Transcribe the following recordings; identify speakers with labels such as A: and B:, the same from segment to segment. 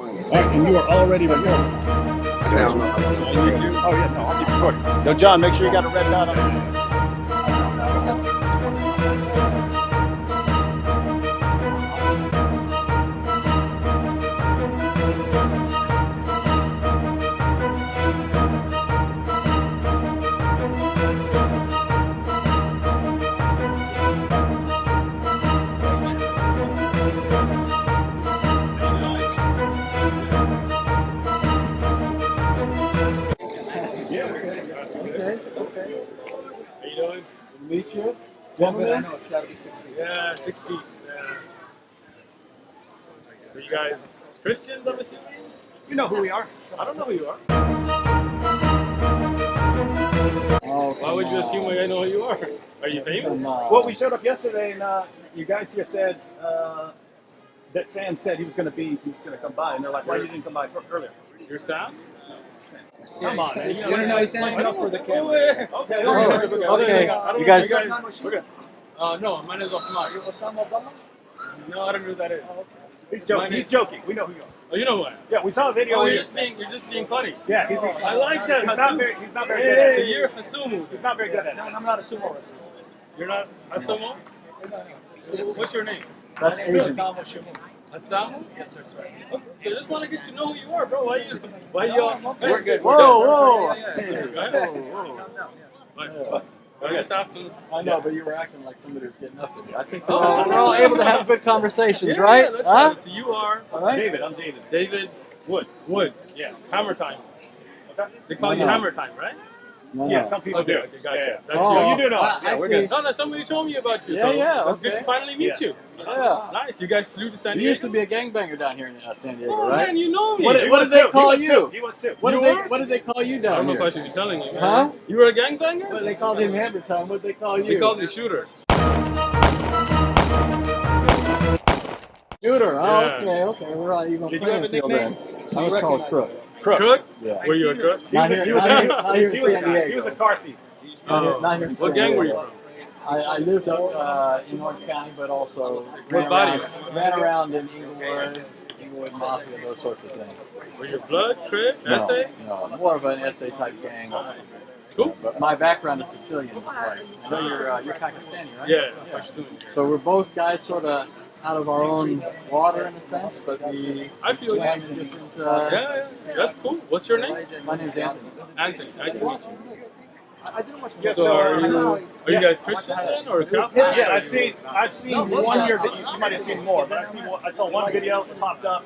A: And you are already recording.
B: I say I don't know how long.
A: Oh yeah, no, I'll keep recording. So John, make sure you got a red dot on it.
C: How you doing?
A: Meet you.
B: Well, but I know it's got to be 6 feet.
C: Yeah, 6 feet. Yeah. Are you guys Christians, I'm assuming?
A: You know who we are.
C: I don't know who you are.
A: Oh,
C: Why would you assume I know who you are? Are you famous?
A: Well, we showed up yesterday, and you guys here said that Sam said he was going to come by, and they're like, "Why you didn't come by earlier?"
C: You're Sam?
A: Come on, man.
B: You want to know he's standing up for the camera.
A: Okay.
C: Okay.
A: You guys.
C: We're good. No, my name is Uthman.
B: You Osama Abdullah?
C: No, I don't know who that is.
A: He's joking. He's joking. We know who you are.
C: Oh, you know what?
A: Yeah, we saw a video.
C: Oh,
A: where
C: you're just being funny.
A: Yeah,
C: I like that.
A: He's not very good at it.
C: You're a Hasumu.
A: He's not very good at it.
B: I'm not a sumo wrestler.
C: You're not Hasumu? What's your name?
B: My name is Osama Shaykh.
C: Hasamu?
B: Yes, sir.
C: Okay, I just want to get to know who you are, bro. Why you?
B: We're good.
A: Whoa.
C: I guess ask them.
D: I know, but you were acting like somebody was getting up to me. I think we're all able to have good conversations, right?
C: Yeah,
D: Huh?
C: right. So you are
D: All right.
A: David, I'm David.
C: David Wood. Yeah. Hammer Time. They call you
D: No.
C: Hammer Time, right?
D: No,
A: Yeah,
D: no.
A: some people do.
C: Okay, gotcha.
A: Yeah.
C: That's
D: Oh,
C: you.
A: You do know.
D: I
A: Yeah, we're
D: see.
A: good.
C: No, somebody told me about you.
D: Yeah,
C: so
D: yeah,
C: It's good
D: okay.
C: to finally meet you.
D: Yeah.
C: Nice. You guys flew to San
D: You
C: Diego.
D: used to be a gangbanger down here in San Diego,
C: Oh
D: right?
C: man, you know me.
D: What
A: He
D: did
A: was
D: they
A: too.
D: call
A: He was
D: you?
A: too. He was too.
D: What
C: You
D: did
C: were?
D: they What did they call you
C: I
D: down
C: don't know if I
D: here?
C: should be telling you. Man.
D: Huh?
C: You were a gangbanger?
D: Well, they called him Hammer Time. What did they call you?
C: We called me Shooter.
D: Shooter. Oh,
C: Yeah.
D: okay. We're on even
A: Did you have a
D: playing field
A: nickname?
D: then. I was called Crook.
C: Crook?
D: Yeah.
C: Were you a crook?
A: He was
D: Not
A: a-
D: here,
A: he was
D: not
A: a-
D: here, not here in
A: he was a-
D: San Diego.
A: He was a car thief.
D: Not here in San
C: What gang were you
D: Diego.
C: from?
D: I lived up in Orange County, but also
C: What body?
D: ran around in Inglewood Mafia, those sorts of things.
C: Were you blood, crip,
D: No,
C: SA?
D: no, more of an SA type gang.
C: Cool.
D: But my background is Sicilian. Just like, I know you're Pakistani, right?
C: Yeah, Pashtun.
D: So we're both guys sort of out of our own water in a sense, but we
C: I feel you.
D: swam in different.
C: Yeah, that's cool. What's your name?
D: My name's Anthony.
C: Anthony. Nice to meet you.
A: Yeah,
C: So are you guys Christian then or Catholic?
A: Yeah, I've seen one year. You might have seen more, but I saw one video that popped up.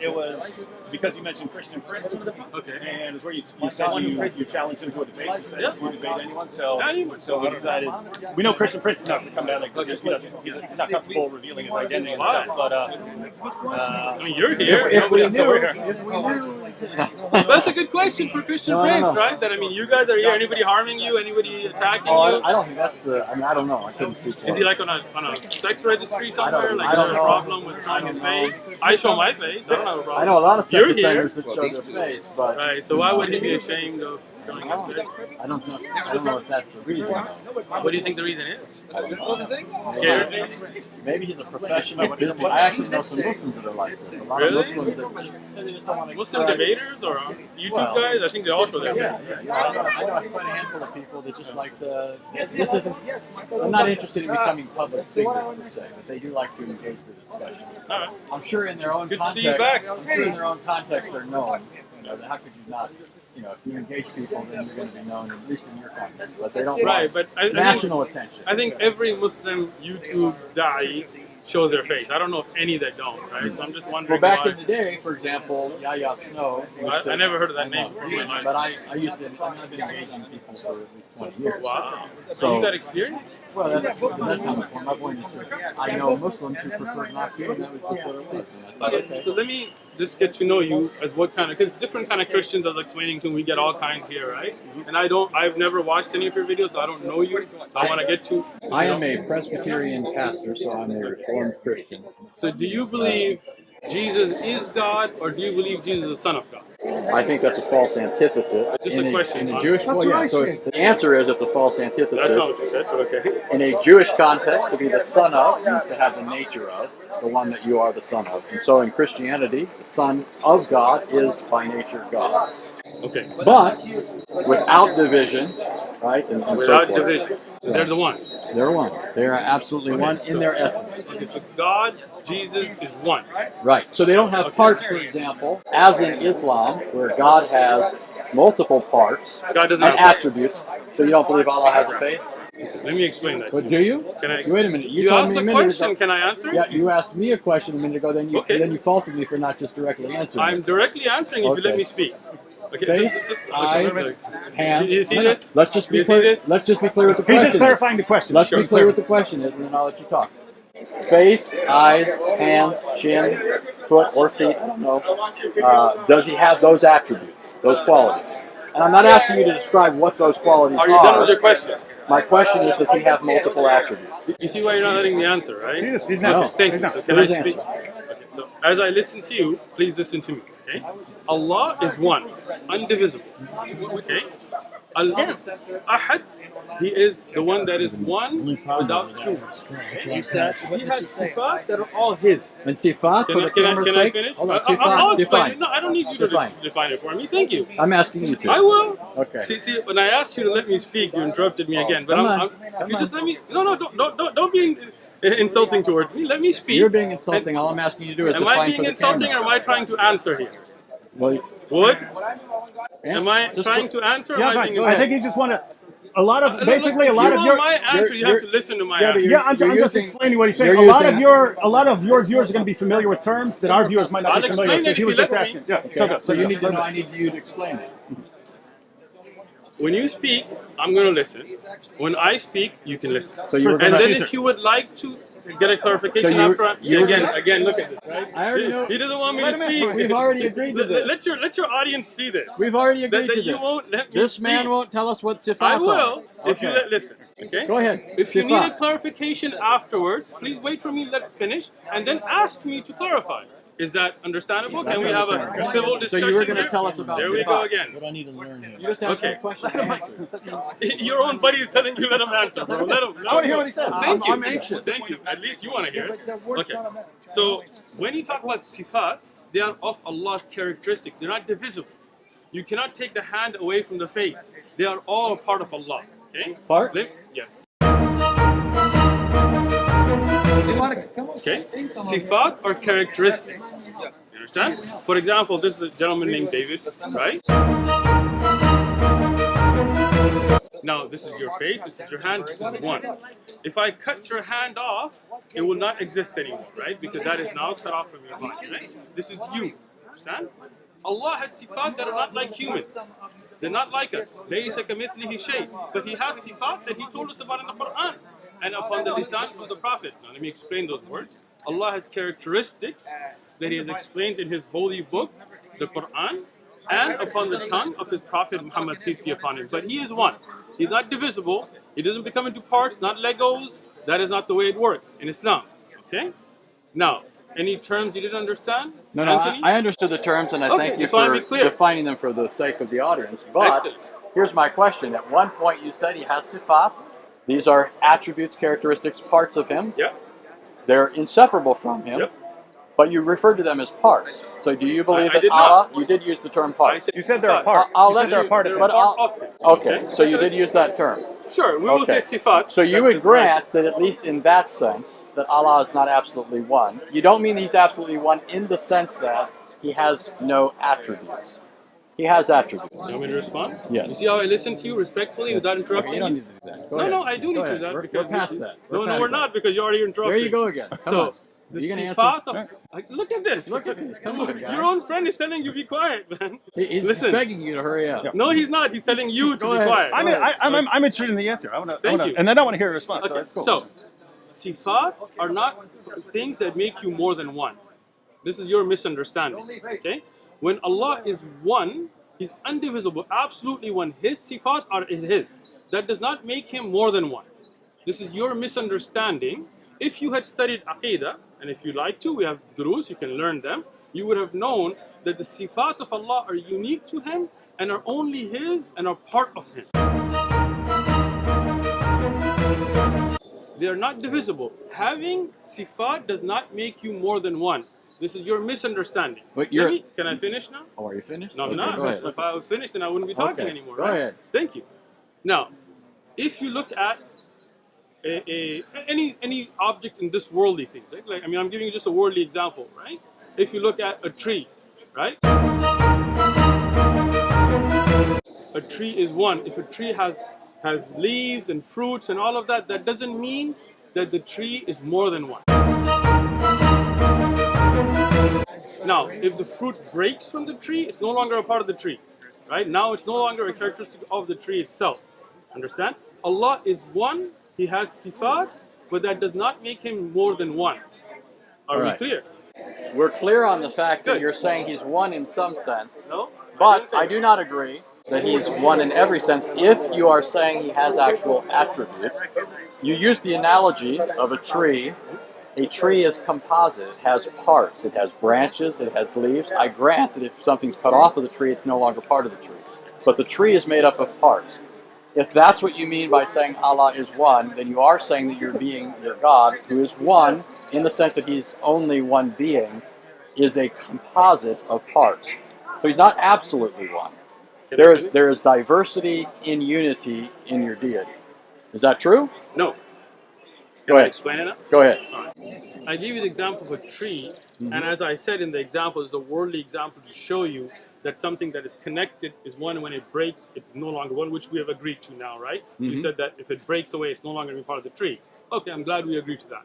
A: It was because you mentioned Christian Prince,
C: Okay.
A: and it's where you said you challenged him to a debate. You said
C: Yeah.
A: you debate anyone. So
C: Anyone.
A: we decided. We know Christian Prince is not going to come down like this. He's not comfortable revealing his identity and stuff. But
C: I mean, you're here.
D: If we
C: Nobody else
D: knew,
C: over here.
D: if we knew.
C: That's a good question for Christian
D: No,
C: friends,
D: no.
C: right? That I mean, you guys are here. Anybody harming you? Anybody attacking
D: Oh,
C: you?
D: I don't think that's the. I mean, I don't know. I couldn't speak.
C: Is he like on a sex registry somewhere? Like,
D: I
C: is
D: don't
C: there a
D: know.
C: problem with showing his face? I show my face. I don't have a problem.
D: I know a lot of sex
C: You're here.
D: offenders that show their face, but
C: Right. So why would he be ashamed of showing his face?
D: I don't know. I don't know if that's the reason.
C: What do you think the reason is?
D: I don't know.
C: Scared?
D: Maybe he's a professional business. I actually know some Muslims that are like this. A lot
C: Really?
D: of Muslims that they just don't want to.
C: Muslim debaters or YouTube guys? I think they all show their
D: Yeah,
C: face.
D: yeah. I know quite a handful of people that just like the. This isn't. I'm not interested in becoming public figures per se, but they do like to engage the discussion.
C: All right.
D: I'm sure in their own
C: Good to
D: context.
C: see you back.
D: I'm sure in their own context they're known. You know, how could you not? You know, if you engage people, then you're going to be known, at least in your context. But they don't
C: Right,
D: want
C: but
D: national attention.
C: I think every Muslim YouTube da'i shows their face. I don't know if any that don't, right? So I'm just
D: Well,
C: wondering
D: back
C: why.
D: in the day, for example, Yahya Snow.
C: I never heard of that name before in my life.
D: But I used to. I've been engaging people for at least 20 years.
C: Wow. So
D: So-
C: you got experience?
D: Well, that's how my point is. I know Muslims who prefer not to, and that was just what it was. And I thought,
C: Okay, so let me just get to know you as what kind of, because different kind of Christians, I was explaining to, we get all kinds here, right? And I've never watched any of your videos, so I don't know you. I want to get to.
D: I am a Presbyterian pastor, so I'm a Reformed Christian.
C: So do you believe Jesus is God, or do you believe Jesus is the Son of God?
D: I think that's a false antithesis.
C: Just a question.
D: In a Jewish,
B: That's what I
D: so
B: said.
D: the answer is it's a false
C: That's
D: antithesis.
C: not what you said, but okay.
D: In a Jewish context, to be the son of means to have the nature of, the one that you are the son of. And so in Christianity, the son of God is by nature God.
C: Okay.
D: But without division, right? And so
C: Without
D: forth.
C: division. So they're the one.
D: They're one. They are absolutely
C: Okay,
D: one in
C: so-
D: their essence.
C: Okay, so God, Jesus is one.
D: Right. So they don't have
C: Okay.
D: parts, for example, as in Islam, where God has multiple parts
C: God doesn't
D: and
C: have parts.
D: attributes. So you don't believe Allah has a face?
C: Let me explain that.
D: But do you?
C: Can I?
D: Wait a minute. You
C: You
D: told
C: asked
D: me
C: a
D: a minute
C: question.
D: ago.
C: Can I answer?
D: Yeah, you asked me a question a minute ago. Then you
C: Okay.
D: faulted me for not just directly answering.
C: I'm directly answering if you let
D: Okay.
C: me speak. Okay.
D: Face, eyes, hands.
C: You see
D: No, no.
C: this?
D: Let's just be
C: You see
D: clear.
C: this?
D: Let's just be clear with the
A: He's
D: question.
A: just clarifying the question.
D: Let's
C: Sure.
D: be clear with the question is, and then I'll let you talk. Face, eyes, hands, chin, foot, or feet. I don't know. Does he have those attributes, those qualities? And I'm not asking you to describe what those qualities
C: Are you done with your question?
D: My question is, does he have multiple attributes?
C: You see why you're not letting me answer, right?
A: He's
D: No.
A: not.
C: Thank
A: He's
C: you.
A: not.
C: So can I
D: Please
C: speak?
D: answer.
C: Okay, so as I listen to you, please listen to me. Okay? Allah is one, indivisible. Okay? Al-Ahad, He is the one that is one without two.
B: You said.
C: He has sifat that are all His.
D: And sifat, for the camera's
C: Can I
D: sake.
C: finish?
D: Hold on,
C: I'll
D: sifat,
C: explain
D: define.
C: it. No, I don't need you to
D: Define.
C: define it for me. Thank you.
D: I'm asking you to.
C: I will.
D: Okay.
C: See, when I asked you to let me speak, you interrupted me again. But
D: Come
C: I'm,
D: on.
C: if
D: Come
C: you just
D: on.
C: let me, no, don't be insulting towards me. Let me speak.
D: You're being insulting. All I'm asking you to do is
C: Am I
D: define
C: being
D: for the
C: insulting,
D: camera.
C: or am I trying to answer here?
D: Well,
C: Would?
D: yeah,
C: Am I
D: just
C: trying
D: go-
C: to answer? Or
A: Yeah,
C: am I
A: fine.
C: being
A: I think you just want to. A lot of basically a
C: if
A: lot
C: you
A: of
C: want
A: your.
C: my answer, you have to
D: you're-
C: listen to my
D: yeah, but
C: answer.
A: Yeah, I'm
D: you're
A: just
D: using-
A: explaining what he's saying.
D: you're
A: A lot
D: using-
A: of your viewers are going to be familiar with terms that our viewers might not
C: I'll
A: be familiar with.
C: explain
A: So
C: it
A: he
C: if
A: was
C: you
A: just
C: let
A: asking.
C: me.
A: Yeah,
D: Okay, so you need to know. I need you to explain it.
C: When you speak, I'm going to listen. When I speak, you can listen.
D: So you were
C: And
D: gonna-
C: then if you would like to get a clarification
D: So you-
C: after,
D: you were
C: again,
D: gonna-
C: again, look at this. Right?
D: I already know.
C: He doesn't want me
A: Let
C: to
A: him in.
C: speak.
D: We've already agreed to this.
C: Let your audience see this.
D: We've already agreed
C: that
D: to
C: you
D: this.
C: won't let me
D: This man
C: speak.
D: won't tell us what sifat
C: I
D: are.
C: will if you
D: Okay.
C: listen. Okay.
D: Go ahead.
C: If you need a
D: Sifat.
C: clarification afterwards, please wait for me to let finish and then ask me to clarify. Is that understandable? Can we have a civil
D: So
C: discussion?
D: you were going to
C: here?
D: tell us about
C: There we
D: sifat.
C: go again.
B: What I need to learn here.
D: You just answered
C: Okay.
D: the question and answered.
C: Your own buddy is telling you let him answer, bro. Let him.
A: I want to hear what he said.
C: Thank you.
D: I'm anxious.
C: Thank you. At least you want to hear it. Okay. So when you talk about sifat, they are of Allah's characteristics. They're not divisible. You cannot take the hand away from the face. They are all part of Allah. Okay?
D: Part?
C: Yes.
B: You want to come on?
C: Okay? Sifat are characteristics. You understand? For example, this is a gentleman named David, right? Now, this is your face, this is your hand, this is one. If I cut your hand off, it will not exist anymore, right? Because that is now cut off from your body, right? This is you. Understand? Allah has sifat that are not like humans. They're not like us. لَيْسَ كَمِثْلِهِ شَيْءٍ. But He has sifat that He told us about in the Quran and upon the lisan of the Prophet. Now let me explain those words. Allah has characteristics that He has explained in His holy book, the Quran, and upon the tongue of His Prophet Muhammad, peace be upon him. But He is one. He's not divisible. He doesn't become into parts, not Legos. That is not the way it works in Islam. Okay? Now, any terms you didn't understand?
D: No,
C: Anthony?
D: I understood the terms, and I
C: Okay,
D: thank you
C: just wanna
D: for
C: be clear.
D: defining them for the sake of the audience. But
C: Excellent.
D: here's my question. At one point you said he has sifat. These are attributes, characteristics, parts of him.
C: Yep.
D: They're inseparable from him.
C: Yep.
D: But you referred to them as parts. So do you believe
C: I
D: that
C: did
D: Allah,
C: not.
D: you did use the term
C: I
D: part?
C: said
A: You said they're a
C: sifat.
A: part.
D: I'll
A: You
D: let
A: said they're
D: you-
A: a part of
C: They're
A: it.
D: but
C: part
D: I'll-
C: of it.
D: Okay, so you did use that term.
C: Sure, we will say
D: Okay.
C: sifat.
D: So you
C: That's
D: would
C: it,
D: grant that at least in that sense, that Allah is not absolutely one. You don't mean He's absolutely one in the sense that He has no attributes. He has attributes.
C: You want me to respond?
D: Yes.
C: You see how I listen to you respectfully without interrupting
D: You don't
C: you?
D: need to do that. Go
C: No,
D: ahead.
C: no, I do
D: Go
C: need to
D: ahead.
C: do that
D: We're
C: because
D: past that.
C: No,
D: past
C: we're
D: that.
C: not because you already interrupted.
D: There you go again. Come
C: So
D: on.
C: the
D: You gonna
C: sifat
D: answer?
C: of, like, look at this.
D: Look at this. Come on, guy.
C: Your own friend is telling you be quiet, man.
D: He's
C: Listen.
D: begging you to hurry up.
C: No, he's not. He's telling you to
D: Go
C: be
D: ahead.
C: quiet.
A: I'm interested in the answer. I want
C: Thank
A: to,
C: you.
A: and then I want to hear a response. So
C: Okay,
A: that's cool.
C: so sifat are not things that make you more than one. This is your misunderstanding. Okay? When Allah is one, He's indivisible, absolutely one. His sifat is His. That does not make Him more than one. This is your misunderstanding. If you had studied Aqidah, and if you like to, we have durus, you can learn them. you would have known that the sifat of Allah are unique to Him and are only His and are part of Him. They are not divisible. Having sifat does not make you more than one. This is your misunderstanding.
D: But
C: Can I finish now?
D: Oh, are you finished?
C: No, I'm
D: Okay,
C: not.
D: go ahead.
C: If I was finished, then I wouldn't be talking
D: Okay,
C: anymore.
D: go
C: Right?
D: ahead.
C: Thank you. Now, if you look at any object in this worldly things, right? Like, I mean, I'm giving you just a worldly example, right? If you look at a tree, right? A tree is one. If a tree has leaves and fruits and all of that, that doesn't mean that the tree is more than one. Now, if the fruit breaks from the tree, it's no longer a part of the tree, right? Now it's no longer a characteristic of the tree itself. Understand? Allah is one. He has sifat, but that does not make Him more than one. Are we clear?
D: We're clear on the fact that
C: Good.
D: you're saying He's one in some sense.
C: No?
D: But I do not agree that He's one in every sense. If you are saying He has actual attributes, you use the analogy of a tree. A tree is composite. It has parts. It has branches. It has leaves. I grant that if something's cut off of the tree, it's no longer part of the tree. But the tree is made up of parts. If that's what you mean by saying Allah is one, then you are saying that your God, who is one, in the sense that He's only one being, is a composite of parts. So He's not absolutely one. There is diversity in unity in your deity. Is that true?
C: No.
D: Go
C: Can I
D: ahead.
C: explain it now?
D: Go ahead.
C: I gave you the example of a tree, and as I said in the example, it's a worldly example to show you that something that is connected is one, and when it breaks, it's no longer one, which we have agreed to now, right? You said that if it breaks away, it's no longer going to be part of the tree. Okay, I'm glad we agreed to that.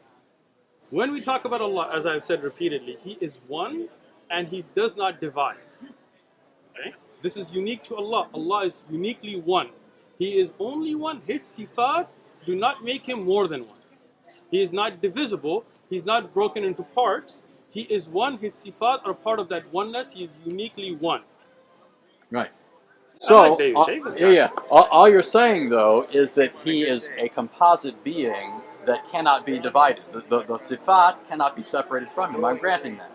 C: When we talk about Allah, as I've said repeatedly, He is one, and He does not divide. Okay? This is unique to Allah. Allah is uniquely one. He is only one. His sifat do not make Him more than one. He is not divisible. He's not broken into parts. He is one. His sifat are part of that oneness. He is uniquely one.
D: Right. So,
C: David.
D: all you're saying, though, is that He is a composite being that cannot be divided. The sifat cannot be separated from Him. I'm granting that.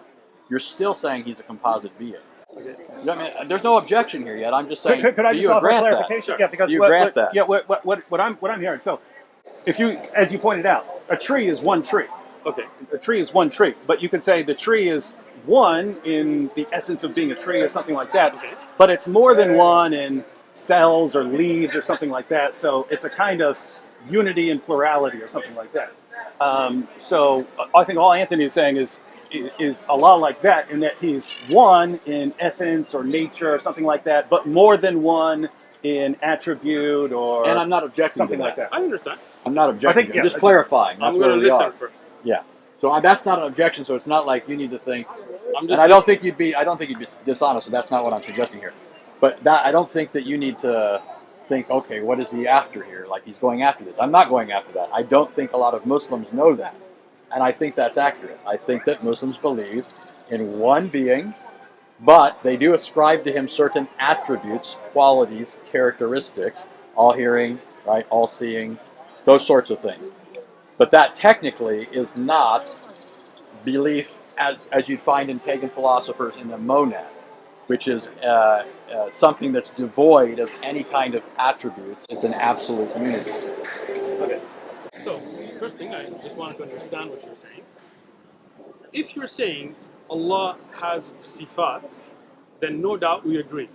D: You're still saying He's a composite being. You know, I mean, there's no objection here yet. I'm just saying,
A: Could I
D: do
A: just
D: you
A: offer
D: grant
A: clarification?
D: that?
A: Yeah, because
D: Do you grant that?
A: Yeah, what I'm hearing. So, if you, as you pointed out, a tree is one tree.
C: Okay.
A: A tree is one tree, but you could say the tree is one in the essence of being a tree or something like that.
C: Okay.
A: But it's more than one in cells or leaves or something like that. So it's a kind of unity and plurality or something like that. So I think all Anthony is saying is Allah like that, in that He's one in essence or nature or something like that, but more than one in attribute or
D: And I'm not objecting
A: something
D: to
A: like that.
C: I understand.
D: I'm not objecting.
A: think,
D: I'm
A: yeah,
D: just
A: I think-
D: clarifying. That's
C: I'm going
D: where
C: to
D: we
C: listen
D: are.
C: first.
D: Yeah. So that's not an objection. So it's not like you need to think.
C: I'm just
D: And I don't think you'd be dishonest. So that's not what I'm suggesting here. But I don't think that you need to think, okay, what is he after here? Like he's going after this. I'm not going after that. I don't think a lot of Muslims know that. And I think that's accurate. I think that Muslims believe in one being, but they do ascribe to Him certain attributes, qualities, characteristics, all hearing, right, all seeing, those sorts of things. But that technically is not belief as you'd find in pagan philosophers in the monad, which is something that's devoid of any kind of attributes. It's an absolute unity.
C: Okay. So, first thing, I just wanted to understand what you're saying. If you're saying Allah has sifat, then no doubt we agree.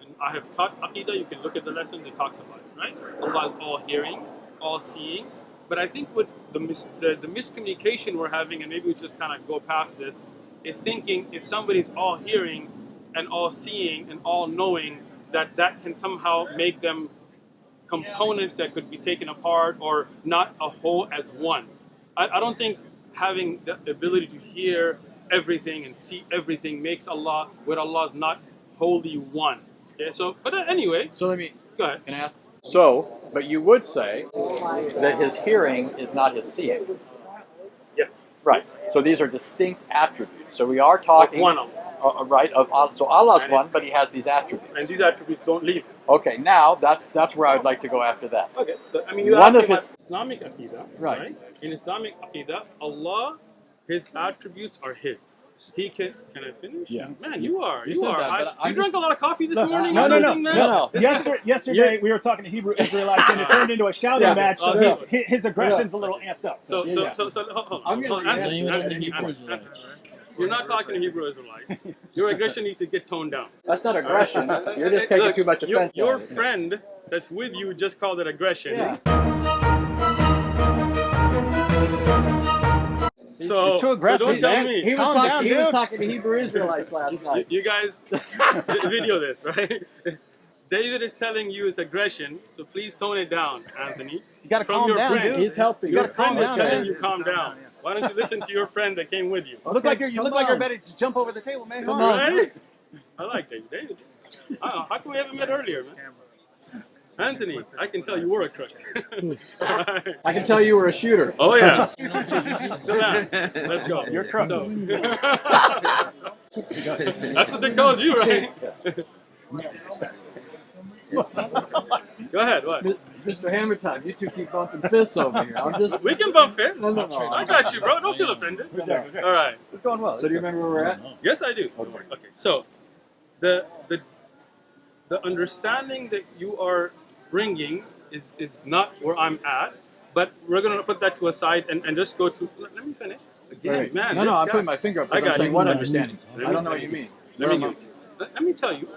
C: And I have taught Aqidah, you can look at the lessons, it talks about it, right? Allah is all hearing, all seeing. But I think with the miscommunication we're having, and maybe we just kind of go past this, is thinking if somebody's all hearing and all seeing and all knowing, that can somehow make them components that could be taken apart or not a whole as one. I don't think having the ability to hear everything and see everything makes Allah, where Allah is not wholly one. Okay, so, but anyway,
D: So let me,
C: go ahead.
D: can I ask? So, but you would say that His hearing is not His seeing.
C: Yeah.
D: Right. So these are distinct attributes. So we are talking
C: One of them.
D: right of so Allah's
C: And
D: one, but He has these attributes.
C: And these attributes don't leave him.
D: Okay, now that's where I would like to go after that.
C: Okay, so I mean, you
D: One
C: asked
D: of
C: me
D: his-
C: about Islamic Aqidah,
D: Right.
C: right? In Islamic Aqidah, Allah, His attributes are His. he can I finish?
D: Yeah.
C: Man, you
D: You said that, but
C: you drank a lot of coffee this morning?
A: No,
C: or
A: no, no,
C: something, man?
D: no.
A: Yesterday we were talking to Hebrew Israelites, and it turned into a shouting
D: Yeah.
A: match. So
C: Oh,
A: his aggression's a little amped up.
C: So,
D: Yeah,
C: so,
D: yeah.
C: so, hold on.
D: I'm gonna
C: Anthony,
B: blame it on the
C: Anthony,
B: Hebrew
C: Anthony,
B: Israelites.
C: You're not talking to Hebrew Israelites. Your aggression needs to get toned down.
D: That's not aggression. You're just taking
C: Look,
D: too much offense.
C: Your
D: on it.
C: friend that's with you just called it aggression.
D: Yeah.
C: So,
A: too aggressive,
C: so don't tell
A: man.
C: me.
D: He was
A: Calm
D: talking.
A: down,
D: He was
A: dude.
D: talking to Hebrew Israelites last night.
C: You guys video this, right? David is telling you it's aggression, so please tone it down, Anthony.
A: You gotta
C: From
A: calm
C: your
A: down,
C: friend.
A: dude.
D: He's helping.
C: Your
A: gotta
C: friend
A: calm
C: is
A: down,
C: telling
A: man.
C: you calm down. Why don't you listen to your friend that came with you?
A: Look like you're
D: come
A: ready
D: on.
A: to jump over the table, man.
D: Come on.
C: Right? I like David. David. How come we haven't met earlier, man? Anthony, I can tell you were a crook.
D: I can tell you were a shooter.
C: Oh yeah. Still am. Let's go.
A: You're crook.
C: So, that's what they called you, right? Go ahead. What?
D: Mr. Hammer Time, you two keep bumping fists over here. I'm just.
C: We can bump fists.
D: No.
C: I got you, bro. Don't feel offended. All right.
A: It's going well.
D: So do you remember where we're at?
C: Yes, I do. Okay. So, the understanding that you are bringing is not where I'm at, but we're gonna put that to a side and just go to. Let me finish. Again,
D: Right.
C: man.
D: No,
C: this
D: I'm
C: guy-
D: putting my finger up.
C: I
D: I'm
C: got
D: saying
C: you.
D: what understanding.
C: Let
D: I
C: me-
D: don't know what you mean.
C: Let me tell you.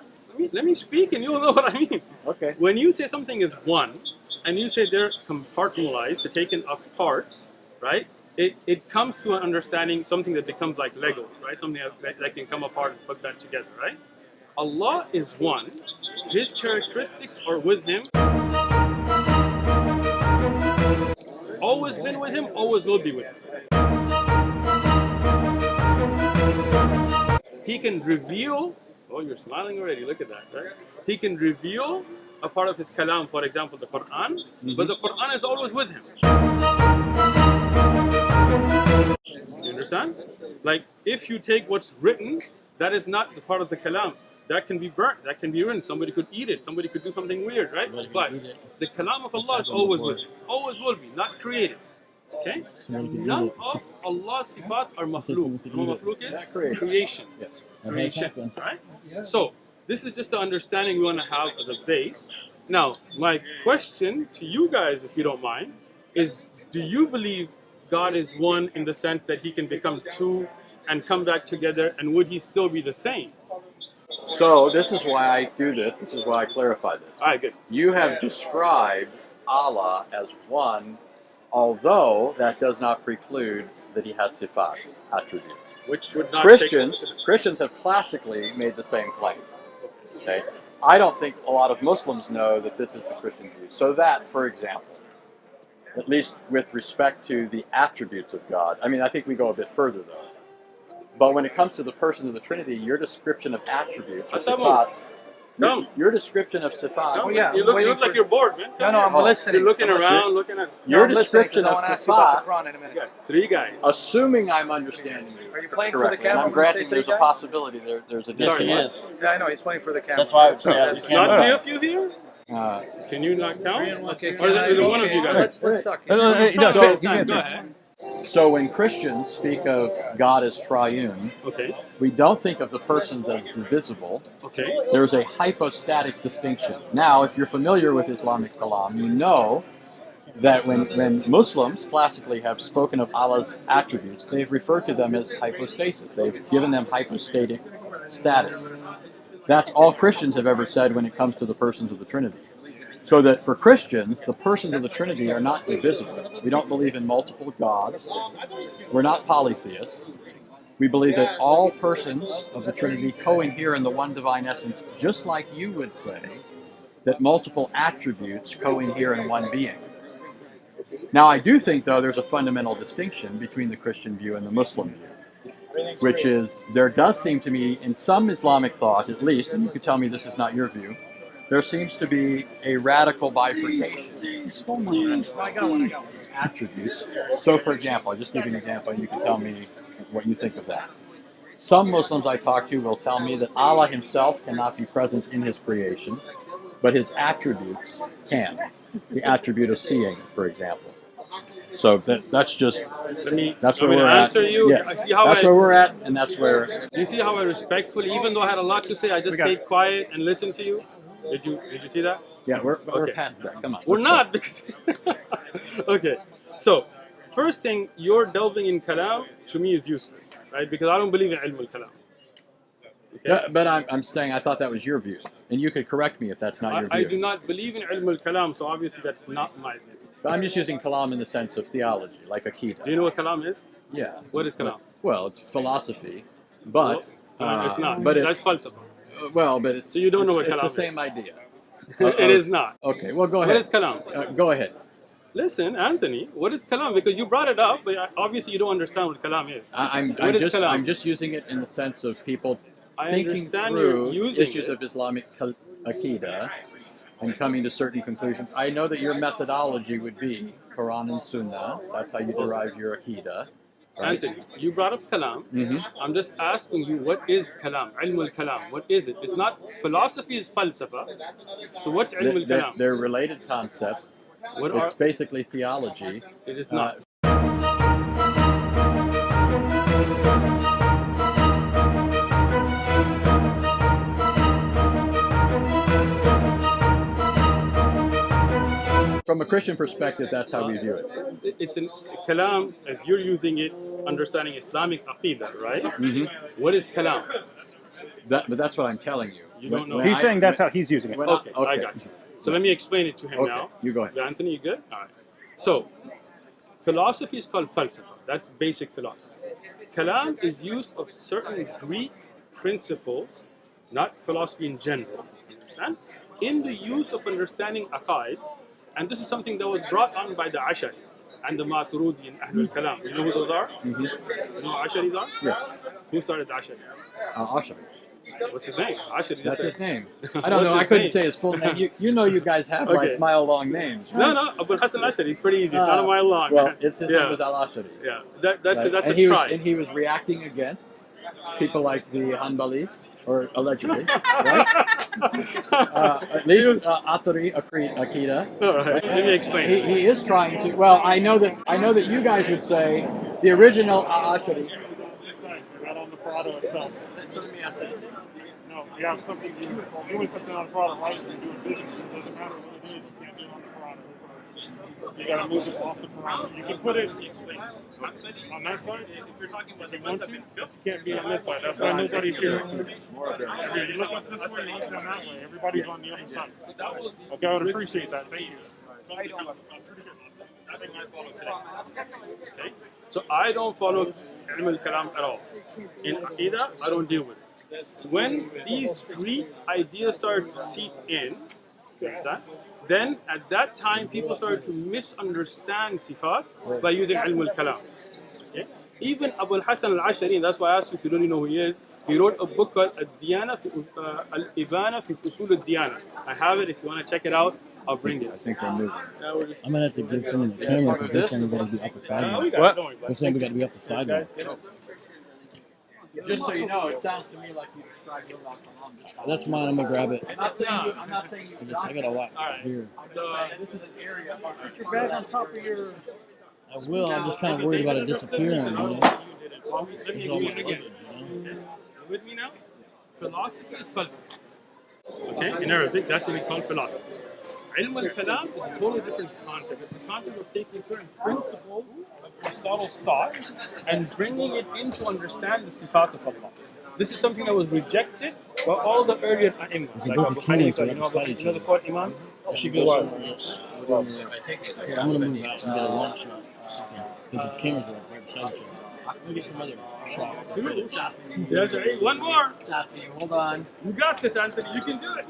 C: Let me speak, and you'll know what I mean.
D: Okay.
C: When you say something is one, and you say they're compartmentalized, they're taken apart, right? It comes to an understanding, something that becomes like Legos, right? Something that can come apart and put that together, right? Allah is one. His characteristics are with Him. Always been with Him, always will be with Him. He can reveal. Oh, you're smiling already. Look at that, right? He can reveal a part of His kalam, for example, the Quran, but the Quran is always with Him. You understand? Like, if you take what's written, that is not the part of the kalam. That can be burnt. That can be ruined. Somebody could eat it. Somebody could do something weird, right? But the kalam of Allah is always with Him. Always will be, not created. Okay? None of Allah's sifat are makhluk. Makhluk is creation.
D: Yes.
C: Creation, right? So, this is just the understanding we want to have as a base. Now, my question to you guys, if you don't mind, is do you believe God is one in the sense that He can become two and come back together, and would He still be the same?
D: So this is why I do this. This is why I clarify this.
C: All right, good.
D: You have described Allah as one, although that does not preclude that He has sifat, attributes.
C: Which would not
D: Christians have classically made the same claim. Okay, I don't think a lot of Muslims know that this is the Christian view. So that, for example, at least with respect to the attributes of God, I mean, I think we go a bit further though. But when it comes to the persons of the Trinity, your description of attributes, or sifat, your description of sifat,
C: No, you look like you're bored, man.
B: No, I'm listening.
C: You're looking around, looking at.
D: your
B: I'm listening 'cause
D: description
B: I
D: of
B: want to ask you about the
D: sifat,
B: Quran in a minute.
C: Yeah, three guys.
D: assuming I'm understanding you
B: Are you playing for the
D: correctly, and
B: camera
D: I'm
B: when you say
D: granting there's
B: three
D: a
B: guys?
D: possibility there's a
B: Yes,
D: difference.
B: he is. Yeah, I know. He's playing for the camera.
E: That's why I would say
C: It's not three of you here.
D: Uh,
C: Can you not count?
B: Okay,
C: Or is it one of you guys?
B: Let's talk.
A: No,
C: So,
A: he's
C: go
A: answering.
C: ahead.
D: So when Christians speak of God as triune,
C: Okay.
D: we don't think of the persons as divisible.
C: Okay.
D: There's a hypostatic distinction. Now, if you're familiar with Islamic kalam, you know that when Muslims classically have spoken of Allah's attributes, they've referred to them as hypostasis. They've given them hypostatic status. That's all Christians have ever said when it comes to the persons of the Trinity. So that for Christians, the persons of the Trinity are not divisible. We don't believe in multiple gods. We're not polytheists. We believe that all persons of the Trinity co-inhere in the one divine essence, just like you would say that multiple attributes co-inhere in one being. Now, I do think, though, there's a fundamental distinction between the Christian view and the Muslim view, which is there does seem to me, in some Islamic thought at least, and you could tell me this is not your view, there seems to be a radical bifurcation attributes. So, for example, I'll just give you an example, and you can tell me what you think of that. Some Muslims I talk to will tell me that Allah Himself cannot be present in His creation, but His attributes can. The attribute of seeing, for example. So that's just
C: Let me.
D: that's
C: I'm
D: where
C: going
D: we're
C: to
D: at.
C: answer you.
D: Yes,
C: I see how
D: that's
C: I.
D: where we're at, and that's where.
C: You see how I respectfully, even though I had a lot to say, I just stayed quiet and listened to you. Did you see that?
D: Yeah, we're
C: Okay.
D: past that. Come on.
C: We're
D: let's
C: not
D: go.
C: because. Okay, so first thing, you're delving in kalam to me is useless, right? Because I don't believe in ilm al kalam. Okay.
D: Yeah, but I'm saying I thought that was your view, and you could correct me if that's not your view.
C: I do not believe in ilm al kalam, so obviously that's not my view.
D: But I'm just using kalam in the sense of theology, like akida.
C: Do you know what kalam is?
D: Yeah.
C: What is kalam?
D: Well, it's philosophy, but
C: No, it's not.
D: But
C: That's
D: it's
C: falsafa.
D: well, but it's
C: So you don't know what
D: it's
C: kalam
D: the
C: is.
D: same idea.
C: It is not.
D: Okay, well go
C: What
D: ahead.
C: is kalam?
D: Go ahead.
C: Listen, Anthony, what is kalam? Because you brought it up, but obviously you don't understand what kalam is.
D: I'm just using it in the sense of people
C: I
D: thinking
C: understand you're
D: through
C: using
D: issues
C: it.
D: of Islamic akida and coming to certain conclusions. I know that your methodology would be Quran and Sunnah. That's how you derive your akida. Right?
C: Anthony, you brought up kalam.
D: Mm-hmm.
C: I'm just asking you, what is kalam? Ilm al-kalam. What is it? It's not, philosophy is falsafa. So what's ilm al-kalam?
D: They're related concepts. It's basically theology.
C: It is not.
D: From a Christian perspective, that's how we view it.
C: It's in kalam, if you're using it, understanding Islamic aqidah, right?
D: Mm-hmm.
C: What is kalam?
D: But that's what I'm telling you.
C: You don't know.
A: He's saying that's how he's using it.
C: Okay, I got you. So let me explain it to him now.
D: You go ahead.
C: Anthony, you good? All right. So, philosophy is called falsafa. That's basic philosophy. Kalam is used of certain Greek principles, not philosophy in general, understand? In the use of understanding aqaid, and this is something that was brought on by the Ashari and the Maturidi and Ahlul Kalam. You know who those are? Mm-hmm. You know who Asharis are?
D: Yes.
C: Who started the Ashari?
D: Ashari.
C: What's his name? Ashari.
D: That's his name. I don't know. I couldn't say his full name. You know you guys have like mile-long names, right?
C: No, Abu Hassan Ashari. It's pretty easy. It's not a mile long.
D: Well, his name was Al-Ashari.
C: Yeah, that's
D: Right?
C: a try.
D: And he was reacting against people like the Hanbalis, or allegedly, right? At least Atari Akida.
C: All right. Let me explain.
D: He is trying to. Well, I know that you guys would say the original Ashari.
E: Not on the product itself.
D: So let me ask this.
E: No, you have something doing something on the product, right? You're doing vision. It doesn't matter what it is. You can't do it on the product. You gotta move it off the product. You can put it on that side. If you're talking about the one two, you can't be on this side. That's why nobody's here. You look up this way, you look down that way. Everybody's on the other side. Okay, I would appreciate that. Thank you.
C: I think I follow today. Okay? So I don't follow ilm al-kalam at all. In Aqidah, I don't deal with it. When these Greek ideas started to seep in, then at that time people started to misunderstand sifat by using ilm al-kalam. Okay? Even Abu Hassan al-Ashari, that's why I asked you if you really know who he is, he wrote a book called Al-Ibana fi Usul al-Diyana. I have it. If you want to check it out, I'll bring it.
D: I think they're moving.
F: I'm gonna have to give someone the camera because they're saying we gotta be off the sideline.
C: What?
F: They're saying we gotta be off the sideline.
D: Just so you know, it sounds to me like you described your life.
F: That's mine. I'm gonna grab it.
D: I'm not saying you.
F: I got a lot here.
D: This is an area.
E: Put your bag on top of your.
F: I will. I'm just kind of worried about it disappearing. You know?
C: Let me
F: It's all
C: do
F: my
C: it again.
F: luggage, you know?
C: With me now? Philosophy is falsafa. Okay, in Arabic, that's what we call philosophy. Ilm al-kalam is a totally different concept. It's a concept of taking certain principles of Aristotle's thought and bringing it in to understand the sifat of Allah. This is something that was rejected by all the earlier imams, like Abu Hanifa, you know the four imams?
F: I should go somewhere else. Here, I'm gonna move out and get a long shot. Because the cameras are right beside each other. I'm gonna get some other shots.
C: Yes, one more.
D: Hold on.
C: You got this, Anthony. You can do it.